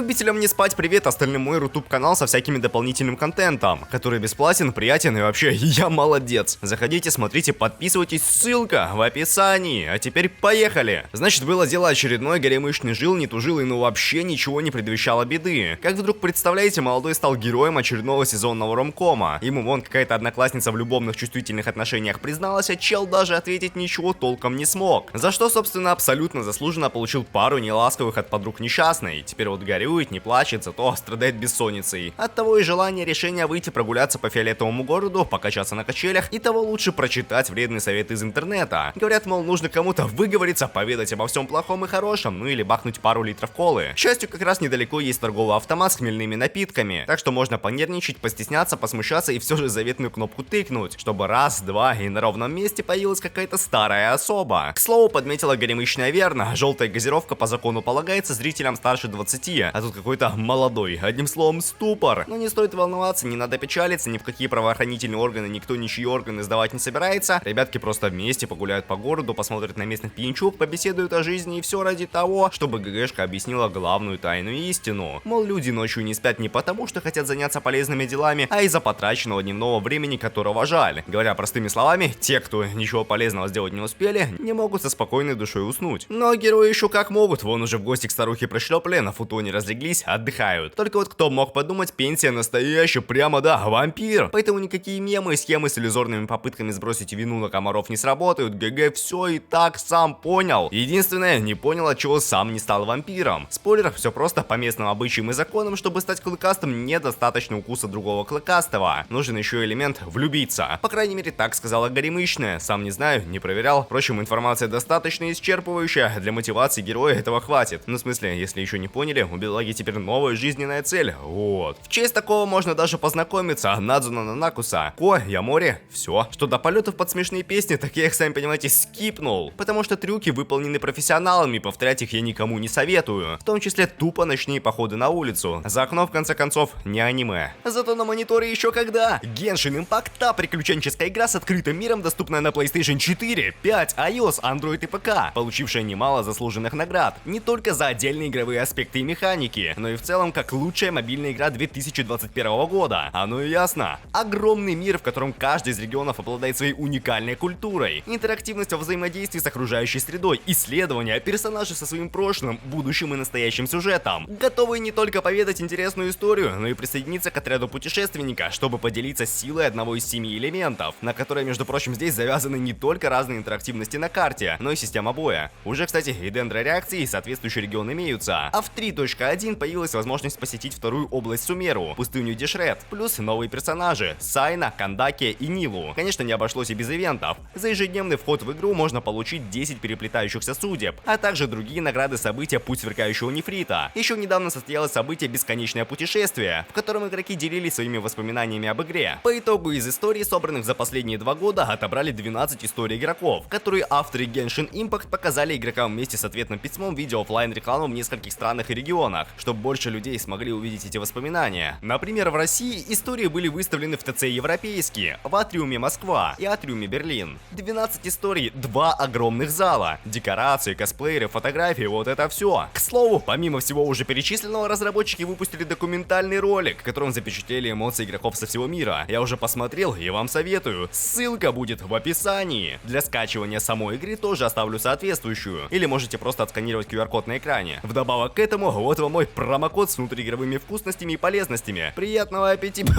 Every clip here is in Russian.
Любителям не спать привет, остальным мой рутуб канал со всякими дополнительным контентом, который бесплатен, приятен и вообще я молодец. Заходите, смотрите, подписывайтесь, ссылка в описании. А теперь поехали. Значит, было дело очередной, горемычный жил, не тужил и ну вообще ничего не предвещало беды. Как вдруг, представляете, молодой стал героем очередного сезонного ромкома. Ему вон какая-то одноклассница в любовных чувствительных отношениях призналась, а чел даже ответить ничего толком не смог. За что, собственно, абсолютно заслуженно получил пару неласковых от подруг несчастной. Теперь вот горюет, не плачет, зато страдает бессонницей. Оттого и желание решения выйти прогуляться по фиолетовому городу, покачаться на качелях, и того лучше прочитать вредный совет из интернета. Говорят, мол, нужно кому-то выговориться, поведать обо всем плохом и хорошем, ну или бахнуть пару литров колы. К счастью, как раз недалеко есть торговый автомат с хмельными напитками, так что можно понервничать, постесняться, посмущаться и все же заветную кнопку тыкнуть, чтобы раз, два и на ровном месте появилась какая-то старая особа. К слову, подметила горемычная верно, желтая газировка по закону полагается зрителям старше 20, а тут какой-то молодой, одним словом, ступор. Но не стоит волноваться, не надо печалиться, ни в какие правоохранительные органы никто ничьи органы сдавать не собирается. Ребятки просто вместе погуляют по городу, посмотрят на местных пьянчуг, побеседуют о жизни, и все ради того, чтобы ГГшка объяснила главную тайную истину. Мол, люди ночью не спят не потому, что хотят заняться полезными делами, а из-за потраченного дневного времени, которого жаль. Говоря простыми словами, те, кто ничего полезного сделать не успели, не могут со спокойной душой уснуть. Но герои еще как могут, вон уже в гости к старухе пришлепли, на футоне разлеглись, отдыхают. Только вот кто мог подумать, пенсия настоящая, прямо да, вампир. Поэтому никакие мемы и схемы с иллюзорными попытками сбросить вину на комаров не сработают. ГГ все и так сам понял. Единственное, не понял, от чего сам не стал вампиром. Спойлер, все просто по местным обычаям и законам, чтобы стать клыкастым, недостаточно укуса другого клыкастого. Нужен еще элемент влюбиться. По крайней мере, так сказала горемычная. Сам не знаю, не проверял. Впрочем, информация достаточно исчерпывающая. Для мотивации героя этого хватит. Ну, в смысле, если еще не поняли, у бедолаги теперь новая жизненная цель. Вот. В честь такого можно даже познакомиться. Надзуна Нанакуса. Ко, Ямори. Все. Что до полетов под смешные песни, так я их, сами понимаете, скипнул. Потому что трюки выполнены профессионалами, повторять их я никому не советую. В том числе тупо ночные походы на улицу. За окном, в конце концов, не аниме. Зато на мониторе еще когда. Genshin Impact, та приключенческая игра с открытым миром, доступная на PlayStation 4, 5, iOS, Android и ПК, получившая немало заслуженных наград. Не только за отдельные игровые аспекты и механики, но и в целом как лучшая мобильная игра 2021 года. Оно и ясно. Огромный мир, в котором каждый из регионов обладает своей уникальной культурой. Интерактивность во взаимодействии с окружающей средой, исследования, персонажи со своим прошлым, будущим и настоящим сюжетом. Готовые не только поведать интересную историю, но и присоединиться к отряду путешественника, чтобы поделиться силой одного из 7 элементов, на которые, между прочим, здесь завязаны не только разные интерактивности на карте, но и система боя. Уже, кстати, и дендро-реакции, и соответствующий регион имеются. А в 3.1 появилась возможность посетить вторую область Сумеру, пустыню Дешрет, плюс новые персонажи Сайна, Кандаки и Нилу. Конечно, не обошлось и без ивентов. За ежедневный вход в игру можно получить 10 переплетающихся судеб, а также другие награды события Путь сверкающего нефрита. Еще недавно состоялось событие Бесконечное путешествие, в котором игроки делились своими воспоминаниями об игре. По итогу из историй, собранных за последние 2 года, отобрали 12 историй игроков, которые авторы Genshin Impact показали игрокам вместе с ответным письмом в виде оффлайн рекламу в нескольких странах и регионах, чтобы больше людей смогли увидеть эти воспоминания. Например, в России истории были выставлены в ТЦ Европейские, в Атриуме Москва и Атриуме Берлин. 12 историй, 2 огромных зала, декорации, косплееры, фотографии, вот это все. К слову, помимо всего уже перечисленного, разработчики выпустили документальный ролик, в котором запечатлели эмоции игроков со всего мира. Я уже посмотрел и вам советую. Ссылка будет в описании. Для скачивания самой игры тоже оставлю соответствующую. Или можете просто отсканировать QR-код на экране. Вдобавок к этому, вот вам мой промокод с внутриигровыми вкусностями и полезностями. Приятного аппетита,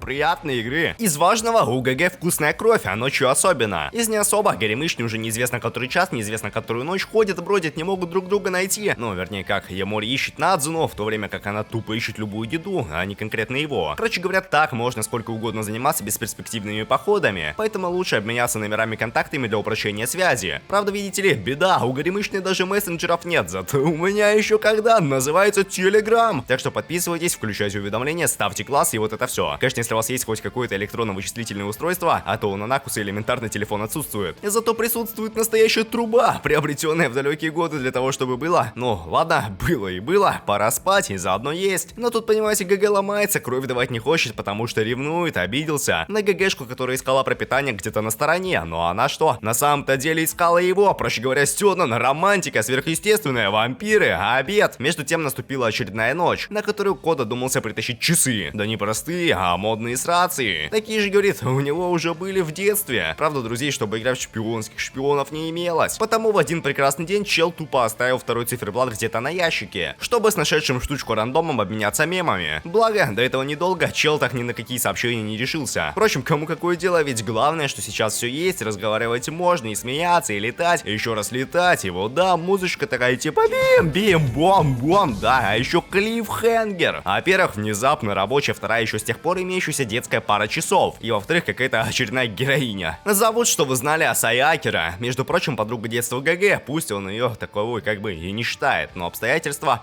приятной игры. Из важного, у ГГ вкусная кровь, а ночью особенно. Из не особо, горемычные уже неизвестно который час, неизвестно которую ночь ходят, бродят, не могут друг друга найти. Ну, вернее, как Ямори ищет Надзуну, в то время как она тупо ищет любую еду, а не конкретно его. Короче говоря, так можно сколько угодно заниматься бесперспективными походами, поэтому лучше обменяться номерами контактами для упрощения связи. Правда, видите ли, беда, у горемычной даже мессенджеров нет, зато у меня еще когда называется Telegram. Так что подписывайтесь, включайте уведомления, ставьте класс и вот это все. Конечно, если у вас есть хоть какое-то электронно-вычислительное устройство, а то у Нанакуса элементарно телефон отсутствует. Зато присутствует настоящая труба, приобретенная в далекие годы для того, чтобы было. Ну, ладно, было и было, пора спать и заодно есть. Но тут, понимаете, ГГ ломается, кровь давать не хочет, потому что ревнует, обиделся на ГГшку, которая искала пропитание где-то на стороне. Но она что? На самом-то деле искала его, проще говоря, Сёнэн, романтика, сверхъестественная, вампиры, обед. Между тем, наступила очередная ночь, на которую Код додумался притащить часы. Да не простые, а модные с рации. Такие же, говорит, у него уже были в детстве. Правда, друзей, чтобы играть в шпионских шпионов, не имелось. Потому в один прекрасный день чел тупо оставил второй циферблат где-то на ящике, чтобы с нашедшим штучку рандомом обменяться мемами. Благо, до этого недолго чел так ни на какие сообщения не решился. Впрочем, кому какое дело, ведь главное, что сейчас все есть, разговаривать можно, и смеяться, и летать, и еще раз летать, и вот да, музычка такая типа бим-бом-бом, да, а еще клиффхенгер. Во-первых, внезапно рабочая вторая еще с тех пор имеющаяся детская пара часов, и во-вторых, какая-то очередная героиня. Зовут, что вы знали, Асаи Акера, между прочим, подруга детства ГГ, пусть он ее таковой как бы и не считает, но обстоятельства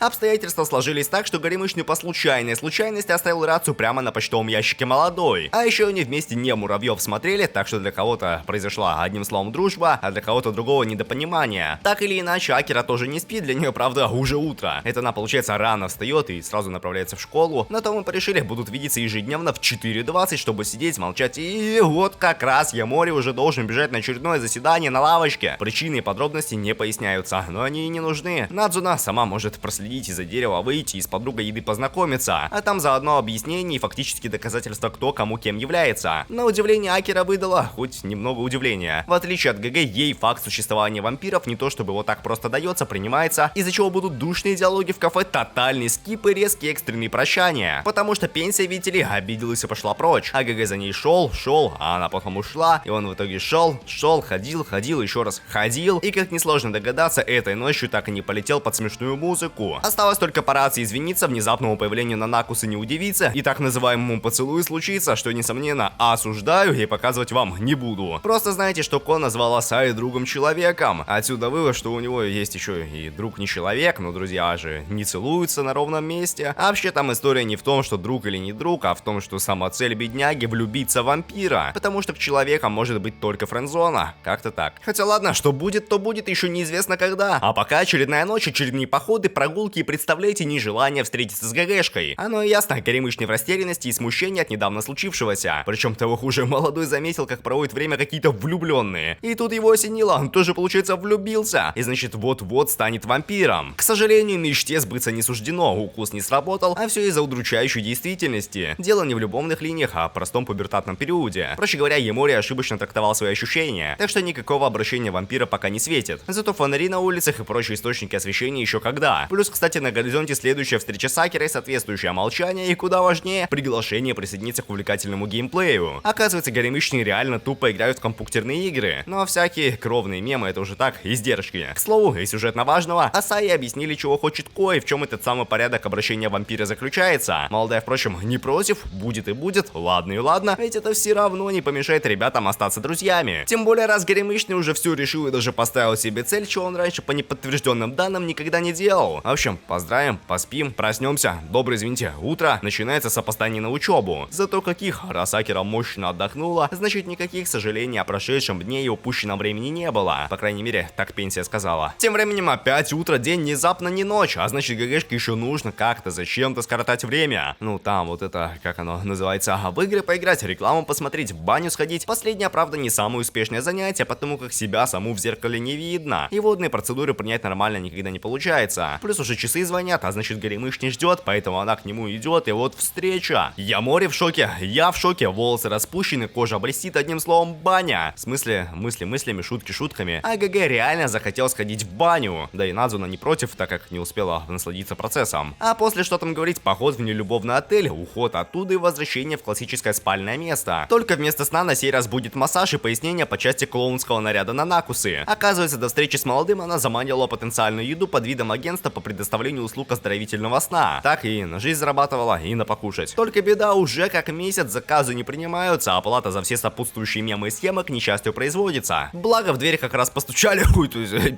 сложились так, что Горемычный по случайности оставил рацию прямо на почтовом ящике молодой. А еще они вместе не муравьев смотрели, так что для кого-то произошла одним словом дружба, а для кого-то другого недопонимание. Так или иначе, Акера тоже не спит, для нее, правда, уже утро. Это она, получается, рано встает и сразу направляется в школу. На то мы порешили, будут видеться ежедневно в 4:20, чтобы сидеть, молчать. И вот как раз Ямори уже должен бежать на очередное заседание на лавочке. Причины и подробности не поясняются, но они и не нужны. Надзуна сама может проследить из-за дерева, выйти и с подругой еды познакомиться, а там заодно объяснение и фактически доказательства, кто кому кем является. На удивление Акера выдала хоть немного удивления. В отличие от ГГ, ей факт существования вампиров не то чтобы вот так просто дается, принимается, из-за чего будут душные диалоги в кафе, тотальный скип и резкие экстренные прощания. Потому что пенсия, видите ли, обиделась и пошла прочь. А ГГ за ней шел, а она потом ушла, и он в итоге шел, ходил, еще раз ходил, и как несложно догадаться, этой ночью так и не полетел под смешную музыку. Осталось только по рации извиниться, внезапному появлению Нанакусы не удивиться, и так называемому поцелую случится, что несомненно осуждаю и показывать вам не буду. Просто знаете, что Ко назвал Асаи другом человеком. Отсюда вывод, что у него есть еще и друг не человек, но друзья же не целуются на ровном месте. А вообще там история не в том, что друг или не друг, а в том, что сама цель бедняги влюбиться в вампира, потому что к человекам может быть только френдзона. Как-то так. Хотя ладно, что будет, то будет, еще неизвестно когда. А пока очередная ночь, очередные походы, прогулки и, представляете, нежелание встретиться с ГГшкой. Оно и ясно, Горемычный в растерянности и смущении от недавно случившегося. Причем того хуже, молодой заметил, как проводит время какие-то влюбленные. И тут его осенило, он тоже, получается, влюбился. И значит, вот-вот станет вампиром. К сожалению, мечте сбыться не суждено, укус не сработал, а все из-за удручающей действительности. Дело не в любовных линиях, а в простом пубертатном периоде. Проще говоря, Ямори ошибочно трактовал свои ощущения, так что никакого обращения вампира пока не светит. Зато фонари на улицах и прочие источники освещения еще когда. Плюс, кстати, на горизонте следующая встреча с Акерой, соответствующее молчание и, куда важнее, приглашение присоединиться к увлекательному геймплею. Оказывается, Горемычные реально тупо играют в компьютерные игры, но всякие кровные мемы это уже так, издержки. К слову, и сюжетно важного, Асаи объяснили, чего хочет Ко и в чем этот самый порядок обращения вампира заключается. Молодая, впрочем, не против, будет и будет, ладно и ладно, ведь это все равно не помешает ребятам остаться друзьями. Тем более, раз Горемычный уже все решил и даже поставил себе цель, чего он раньше по неподтвержденным данным никогда не делал. В общем, поздравим, поспим, проснемся. Доброе, извините, утро, начинается с опозданий на учебу. Зато каких, раз Акера мощно отдохнула, значит никаких сожалений о прошедшем дне и упущенном времени не было. По крайней мере, так пенсия сказала. Тем временем опять утро, день, внезапно не ночь, а значит ГГшке еще нужно как-то зачем-то скоротать время. Ну там вот это, как оно называется, в игры поиграть, рекламу посмотреть, в баню сходить. Последнее, правда, не самое успешное занятие, потому как себя саму в зеркале не видно. И водные процедуры принять нормально никогда не получается. Плюс уже часы звонят, а значит Горемыч не ждет, поэтому она к нему идет, и вот встреча. Ямори в шоке, я в шоке, волосы распущены, кожа блестит, одним словом баня. В смысле, мыслями, шутки шутками. А ГГ реально захотел сходить в баню. Да и Надзуна не против, так как не успела насладиться процессом. А после что там говорить, поход в нелюбовный отель, уход оттуда и возвращение в классическое спальное место. Только вместо сна на сей раз будет массаж и пояснение по части клоунского наряда Нанакусы. Оказывается, до встречи с молодым она заманивала потенциальную еду под видом агентства по предоставлению услуг оздоровительного сна. Так и на жизнь зарабатывала, и на покушать. Только беда, уже как месяц заказы не принимаются, а оплата за все сопутствующие мемы и схемы к несчастью производится. Благо в дверь как раз постучали,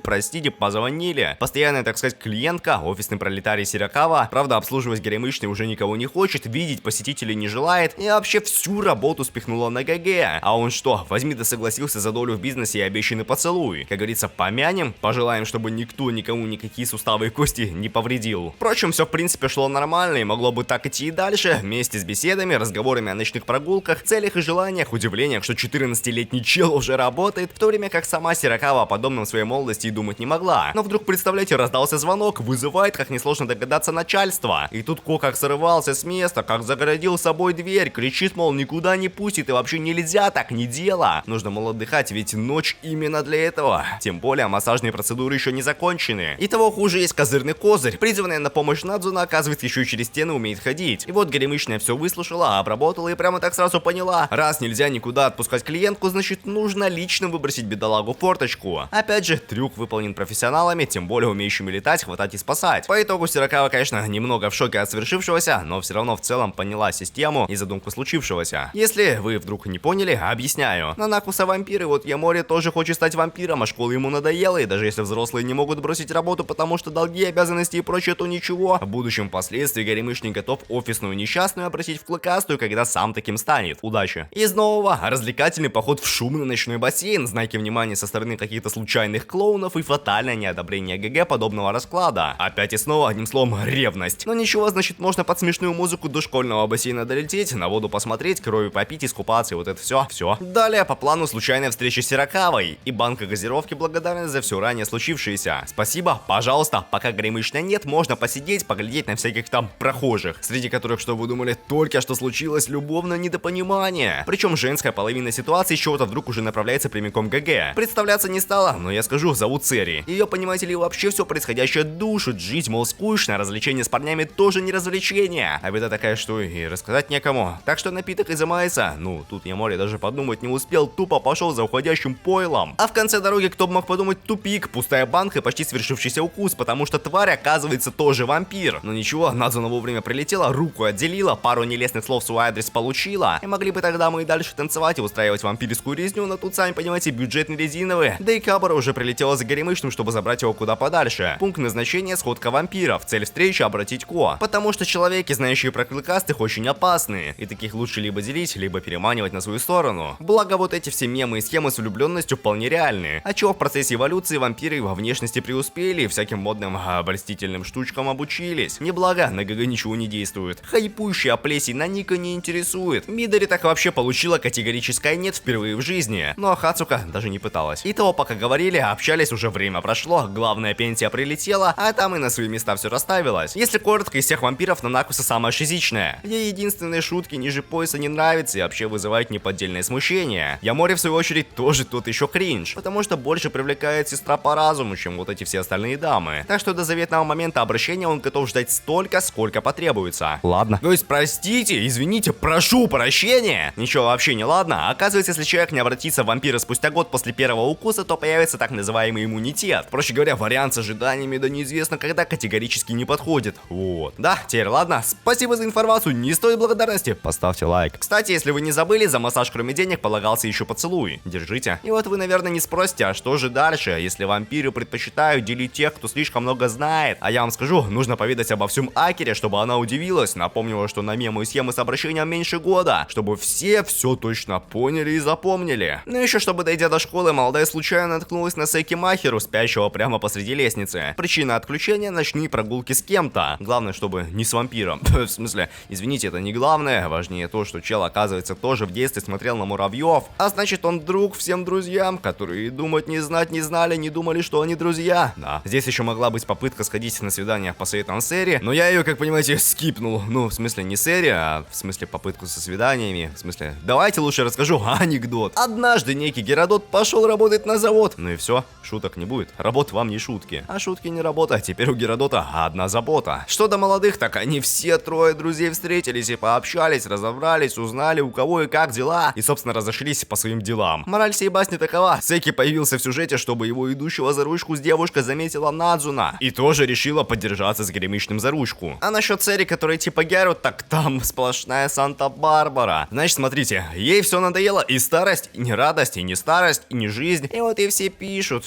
простите, позвонили. Постоянная, так сказать, клиентка, офисный пролетарий Сиракава, правда обслуживать Горемычный уже никого не хочет, видеть посетителей не желает и вообще всю работу спихнула на ГГ. А он что, возьми да согласился за долю в бизнесе и обещанный поцелуй. Как говорится, помянем, пожелаем, чтобы никто никому никакие суставы и кости не повредил. Впрочем, все в принципе шло нормально и могло бы так идти и дальше, вместе с беседами, разговорами о ночных прогулках, целях и желаниях, удивлениях, что 14-летний чел уже работает, в то время как сама Сиракава о подобном в своей молодости и думать не могла. Но вдруг, представляете, раздался звонок, вызывает вызывает, как несложно догадаться, начальство. И тут Ко как сорвался с места, как загородил собой дверь, кричит, мол, никуда не пустит и вообще нельзя, так не дело. Нужно, мол, отдыхать, ведь ночь именно для этого. Тем более массажные процедуры еще не закончены. И того хуже есть козырный козырь. Призванная на помощь Надзуна, оказывается, еще и через стены умеет ходить. И вот горемычная все выслушала, обработала и прямо так сразу поняла. Раз нельзя никуда отпускать клиентку, значит нужно лично выбросить бедолагу в форточку. Опять же, трюк выполнен профессионалами, тем более умеющими летать, хватать и спасать. По итогу Сирокава, конечно, немного в шоке от свершившегося, но все равно в целом поняла систему и задумку случившегося. Если вы вдруг не поняли, объясняю. Нанакуса вампир, и вот Ямори тоже хочет стать вампиром, а школа ему надоела, и даже если взрослые не могут бросить работу, потому что долги, обязанности и прочее, то ничего. В будущем впоследствии горемычник готов офисную несчастную обратить в клыкастую, когда сам таким станет. Удачи. Из нового развлекательный поход в шумный ночной бассейн, знаки внимания со стороны каких-то случайных клоунов и фатальное неодобрение ГГ подобного расклада. Опять и снова, одним словом, ревность. Но ничего, значит, можно под смешную музыку до школьного бассейна долететь, на воду посмотреть, крови попить, искупаться и вот это все. Далее по плану случайная встреча с Сирокавой и банка газировки благодарность за все ранее случившееся. Спасибо, пожалуйста, пока горемычной нет, можно посидеть, поглядеть на всяких там прохожих, среди которых, что вы думали, только что случилось любовное недопонимание. Причем женская половина ситуации чего-то вдруг уже направляется прямиком к ГГ. Представляться не стала, но я скажу, зовут Цери. Ее, понимаете ли, вообще все происходящее душит, жить, мол, скучно, развлечение с парнями тоже не развлечение. А беда такая, что и рассказать некому. Так что напиток изымается. Ну, тут Ямори даже подумать не успел, тупо пошел за уходящим пойлом. А в конце дороги, кто бы мог подумать, тупик, пустая банка и почти свершившийся укус, потому что тварь, оказывается, тоже вампир. Но ничего, Надзуна вовремя прилетела, руку отделила, пару нелестных слов в свой адрес получила. И могли бы тогда мы и дальше танцевать и устраивать вампирскую резню, но тут, сами понимаете, бюджет не резиновый. Да и Кабара уже прилетела за горемычным, чтобы забрать его куда подальше. Пункт назначения — сходка вампиров. Цель встречи — обратить Ко. Потому что человеки, знающие про клыкастых, очень опасные. И таких лучше либо делить, либо переманивать на свою сторону. Благо, вот эти все мемы и схемы с влюбленностью вполне реальны. А чего в процессе эволюции вампиры во внешности преуспели и всяким модным обольстительным штучкам обучились. Неблаго, на ГГ ничего не действует. Хайпующий оплесий на Ника не интересует. Мидори так вообще получила категорическое нет впервые в жизни. Ну а Хацука даже не пыталась. И того, пока говорили, общались, уже время прошло, главная пенсия прилетела, а там и на свои места все расставилось. Если коротко, из всех вампиров Нанакуса самая шизичная. Ей единственные шутки ниже пояса не нравятся и вообще вызывают неподдельное смущение. Ямори, в свою очередь, тоже тут еще кринж, потому что больше привлекает сестра по разуму, чем вот эти все остальные дамы. Так что до заветного момента обращения он готов ждать столько, сколько потребуется. Ладно. То есть, простите, извините, прошу прощения. Ничего вообще не ладно. Оказывается, если человек не обратится в вампира спустя год после первого укуса, то появится так называемый иммунитет. Проще говоря, вариант с ожиданиями да неизвестно когда категорически не подходит. Вот. Да, теперь ладно. Спасибо за информацию, не стоит благодарности. Поставьте лайк. Кстати, если вы не забыли, за массаж кроме денег полагался еще поцелуй. Держите. И вот вы, наверное, не спросите, а что же дальше, если вампиры предпочитают делить тех, кто слишком много знает. А я вам скажу, нужно поведать обо всем Акере, чтобы она удивилась. Напомнила, что на мемы и схемы с обращением меньше года, чтобы все точно поняли и запомнили. Ну еще, чтобы, дойдя до школы, молодая случайно наткнулась на Сейки Махеру, спящего прямо посреди лестницы. Причина отключения — ночные прогулки с кем-то. Главное, чтобы не с вампиром. В смысле, извините, это не главное. Важнее то, что чел, оказывается, тоже в детстве смотрел на муравьев. А значит, он друг всем друзьям, которые думать не знать не знали, не думали, что они друзья. Да. Здесь еще могла быть попытка сходить на свидание по советам Сэри, но я ее, как понимаете, скипнул. Ну, в смысле, не Сэри, а в смысле попытку со свиданиями. В смысле, давайте лучше расскажу анекдот. Однажды некий Геродот пошел работать на завод. Ну и все, шуток не будет. Работа вам не шутки. А шутки не работа. Теперь у Геродота одна забота. Что до молодых, так они все трое друзей встретились и пообщались, разобрались, узнали, у кого и как дела. И, собственно, разошлись по своим делам. Мораль сей басни такова. Сейки появился в сюжете, чтобы его идущего за ручку с девушкой заметила Надзуна. И тоже решила поддержаться с горемычным за ручку. А насчет Сэри, которая типа Гяру, так там сплошная Санта-Барбара. Значит, смотрите, ей все надоело, и старость, и не радость, и не старость, и не жизнь. И вот и все пишут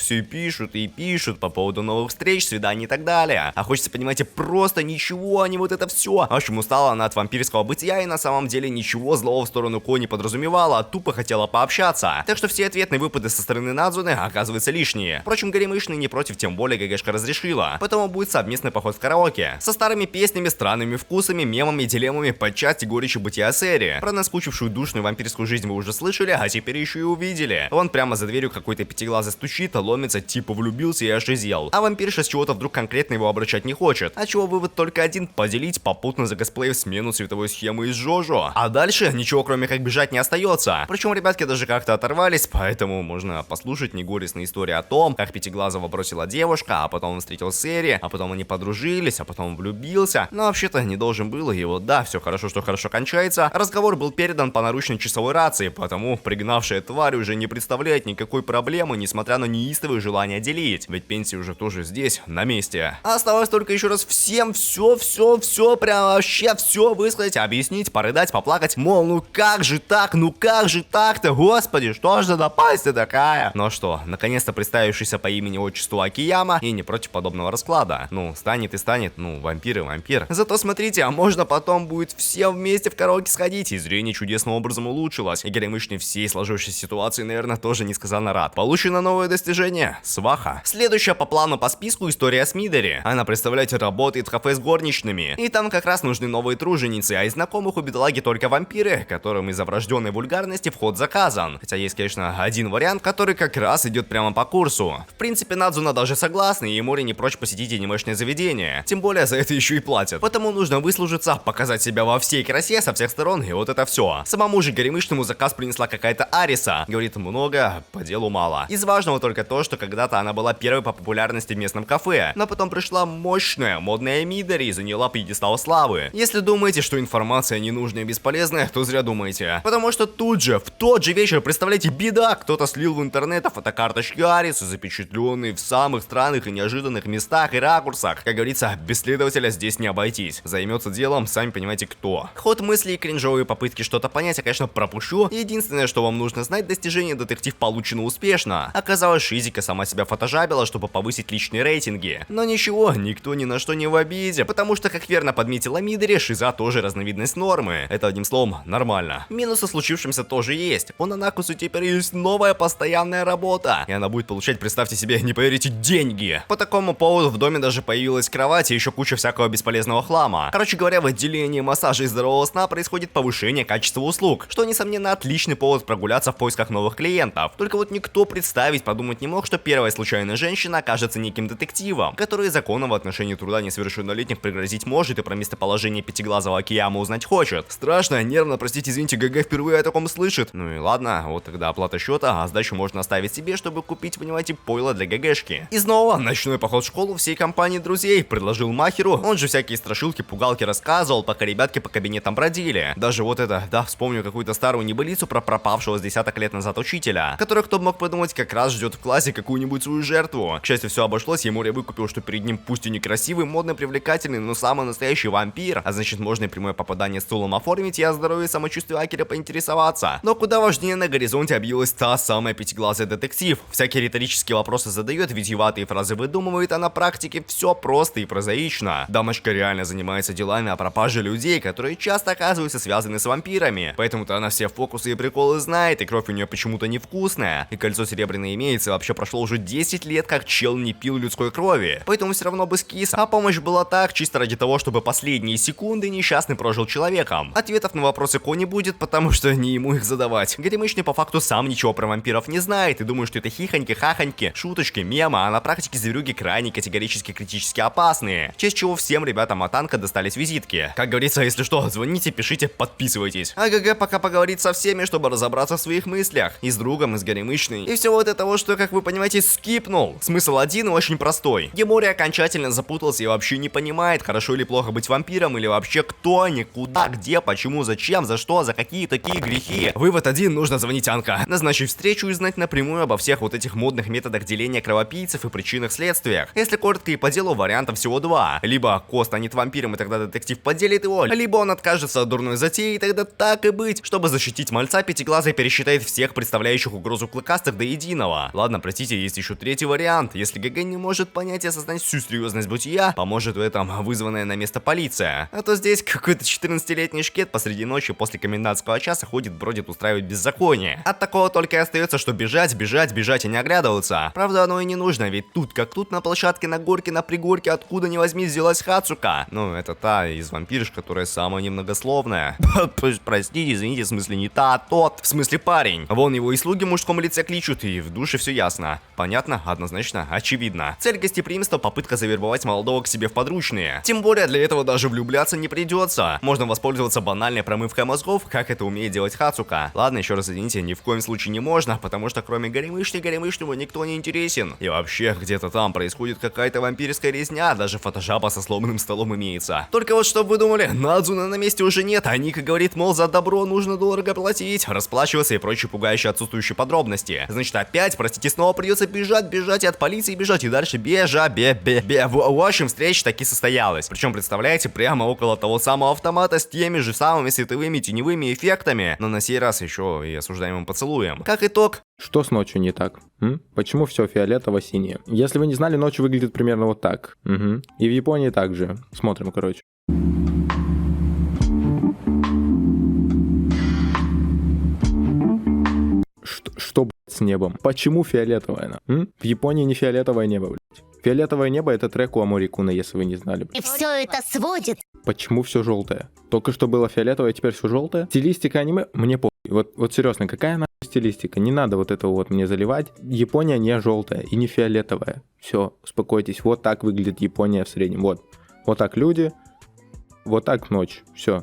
и пишут по поводу новых встреч, свиданий и так далее. А хочется, понимаете, просто ничего, а не вот это все. В общем, устала она от вампирского бытия и на самом деле ничего злого в сторону Ко не подразумевала, а тупо хотела пообщаться. Так что все ответные выпады со стороны Надзуны оказываются лишние. Впрочем, горемычный не против, тем более ГГшка разрешила. Поэтому будет совместный поход в караоке. Со старыми песнями, странными вкусами, мемами, дилеммами, подчас и горечью бытия Сэри. Про наскучившую душную вампирскую жизнь вы уже слышали, а теперь еще и увидели. Он прямо за дверью какой-то пятиглазый стучит, ломится, типа влюбился и аж изъел. А вампирша с чего-то вдруг конкретно его обращать не хочет. А чего вывод только один: поделить, попутно закосплеив смену цветовой схемы из Джожо. А дальше ничего кроме как бежать не остается. Причем ребятки даже как-то оторвались, поэтому можно послушать негорестные истории о том, как Пятиглазого бросила девушка, а потом он встретил Сэри, а потом они подружились, а потом он влюбился. Но вообще-то не должен был, и вот да, все хорошо, что хорошо кончается. Разговор был передан по наручной часовой рации, потому пригнавшая тварь уже не представляет никакой проблемы, несмотря на неистовое желание делить. Ведь пенсия уже тоже здесь, на месте. Осталось только еще раз всем все, прям вообще все высказать, объяснить, порыдать, поплакать. Мол, ну как же так-то, господи, что ж за напасть такая? Ну что, наконец-то представившийся по имени-отчеству Акияма и не против подобного расклада. Ну, станет и станет, ну, вампир и вампир. Зато смотрите, а можно потом будет все вместе в караоке сходить, и зрение чудесным образом улучшилось. И Горемычный всей сложившейся ситуации, наверное, тоже несказанно рад. Получено новое достижение — сваха. Следующая по плану по списку история с Мидори. Она, представляете, работает в кафе с горничными. И там как раз нужны новые труженицы, а из знакомых у бедолаги только вампиры, которым из-за врожденной вульгарности вход заказан. Хотя есть, конечно, один вариант, который как раз идет прямо по курсу. В принципе, Надзуна даже согласна, и Мори не прочь посетить анимешное заведение. Тем более за это еще и платят. Потому нужно выслужиться, показать себя во всей красе со всех сторон, и вот это все. Самому же Горемычному заказ принесла какая-то Ариса. Говорит, много, по делу мало. Из важного только то, что когда-то она была первой по популярности в местном кафе, но потом пришла мощная, модная Мидори и заняла пьедестал славы. Если думаете, что информация ненужная и бесполезная, то зря думаете. Потому что тут же, в тот же вечер, представляете, беда, кто-то слил в интернет фотокарточки Арисы, запечатленные в самых странных и неожиданных местах и ракурсах. Как говорится, без следователя здесь не обойтись. Займется делом, сами понимаете кто. Ход мысли и кринжовые попытки что-то понять я, конечно, пропущу. Единственное, что вам нужно знать, достижение детектив получено успешно. Оказалось, Шизика сама себя фотожабила, чтобы повысить личные рейтинги. Но ничего, никто ни на что не в обиде, потому что, как верно подметила Мидори, шиза тоже разновидность нормы. Это, одним словом, нормально. Минусы случившимся тоже есть. У Нанакусу теперь есть новая постоянная работа, и она будет получать, представьте себе, не поверите, деньги. По такому поводу в доме даже появилась кровать и еще куча всякого бесполезного хлама. Короче говоря, в отделении массажа и здорового сна происходит повышение качества услуг, что, несомненно, отличный повод прогуляться в поисках новых клиентов. Только вот никто представить, подумать не мог, что первая случайная женщина окажется неким детективом, который законом в отношении труда несовершеннолетних пригрозить может и про местоположение Пятиглазого Акияма узнать хочет. Страшно, нервно, простите, извините, ГГ впервые о таком слышит. Ну и ладно, вот тогда оплата счета, а сдачу можно оставить себе, чтобы купить, понимаете, пойло для ГГшки. И снова ночной поход в школу всей компании друзей предложил Махеру, он же всякие страшилки, пугалки рассказывал, пока ребятки по кабинетам бродили. Даже вот это, да, вспомню какую-то старую небылицу про пропавшего с десяток лет назад учителя, который, кто бы мог подумать, как раз ждет в классе какую-нибудь свою жертву. К счастью, все обошлось, и Мори выкупил, что перед ним пусть и некрасивый, модно привлекательный, но самый настоящий вампир, а значит можно и прямое попадание стулом оформить и о здоровье и самочувствии Акира поинтересоваться. Но куда важнее, на горизонте объявилась та самая пятиглазая детектив. Всякие риторические вопросы задает, витиеватые фразы выдумывает, а на практике все просто и прозаично. Дамочка реально занимается делами о пропаже людей, которые часто оказываются связаны с вампирами. Поэтому-то она все фокусы и приколы знает, и кровь у нее почему-то невкусная. И кольцо серебряное имеется, вообще прошло уже 10 лет, как чел не пил людской крови. Поэтому все равно бы скис, а помощь была так, чисто ради того, чтобы последние секунды несчастный прожил человеком. Ответов на вопросы Кони будет, потому что не ему их задавать. Горемычный по факту сам ничего про вампиров не знает и думает, что это хихоньки-хахоньки, шуточки, мемы, а на практике зверюги крайне категорически критически опасные. В честь чего всем ребятам от танка достались визитки. Как говорится, если что, звоните, пишите, подписывайтесь. А ГГ пока поговорит со всеми, чтобы разобраться в своих мыслях. И с другом, и с Горемычной. И все вот это того, что, как вы понимаете, скипнул. Смысл один очень простой. Гемори окончательно запутался и вообще не понимает, хорошо или плохо быть вампиром, или вообще кто они, куда, где, почему, зачем, за что, за какие такие грехи. Вывод один: нужно звонить Анка, назначить встречу и знать напрямую обо всех вот этих модных методах деления кровопийцев и причинах следствиях. Если коротко и по делу, вариантов всего два. Либо Ко станет вампиром, и тогда детектив поделит его, либо он откажется от дурной затеи, и тогда так и быть. Чтобы защитить мальца, Пятиглазый пересчитает всех представляющих угрозу клыкастых до единого. Ладно, простите, есть еще третий вариант. Если ГГ не может понять и осознать всю серьезность бытия, поможет в этом вызванная на место полиция. А то здесь какой-то 14-летний шкет посреди ночи после комендантского часа ходит, бродит, устраивает беззаконие. От такого только и остается, что бежать и не оглядываться. Правда, оно и не нужно, ведь тут как тут на площадке, на горке, на пригорке, откуда ни возьми, взялась Хацука. Ну, это та из вампирш, которая самая немногословная. Простите, извините, в смысле не та, а тот. В смысле парень. Вон его и слуги в мужском лице кличут, и в душе все ясно. Понятно? Однозначно? Очевидно. Цель гостеприимства — попытка попытка завербовать молодого к себе в подручные. Тем более для этого даже влюбляться не придется. Можно воспользоваться банальной промывкой мозгов, как это умеет делать Хацука. Ладно, еще раз извините, ни в коем случае не можно, потому что кроме Горемычного никто не интересен. И вообще, где-то там происходит какая-то вампирская резня, даже фотожаба со сломанным столом имеется. Только вот чтобы вы думали, Надзуна на месте уже нет, а Ника говорит, мол, за добро нужно дорого платить, расплачиваться и прочие пугающие отсутствующие подробности. Значит, опять, простите, снова придется бежать и от полиции бежать, и дальше В общем, встреча таки состоялась. Причем, представляете, прямо около того самого автомата с теми же самыми световыми теневыми эффектами, но на сей раз еще и осуждаемым поцелуем. Как итог... Что с ночью не так? Почему все фиолетово-синее? Если вы не знали, ночь выглядит примерно вот так. Угу. И в Японии также. Смотрим, короче. Что, блядь, с небом? Почему фиолетовое? В Японии не фиолетовое небо, блядь. Фиолетовое небо — это трек у Аморикуна, если вы не знали. И все это сводит. Почему все желтое? Только что было фиолетовое, теперь все желтое? Стилистика аниме? Мне по. Вот серьезно, какая нахуй стилистика? Не надо вот этого вот мне заливать. Япония не желтая и не фиолетовая. Все, успокойтесь. Вот так выглядит Япония в среднем. Вот так люди, вот так ночь. Все.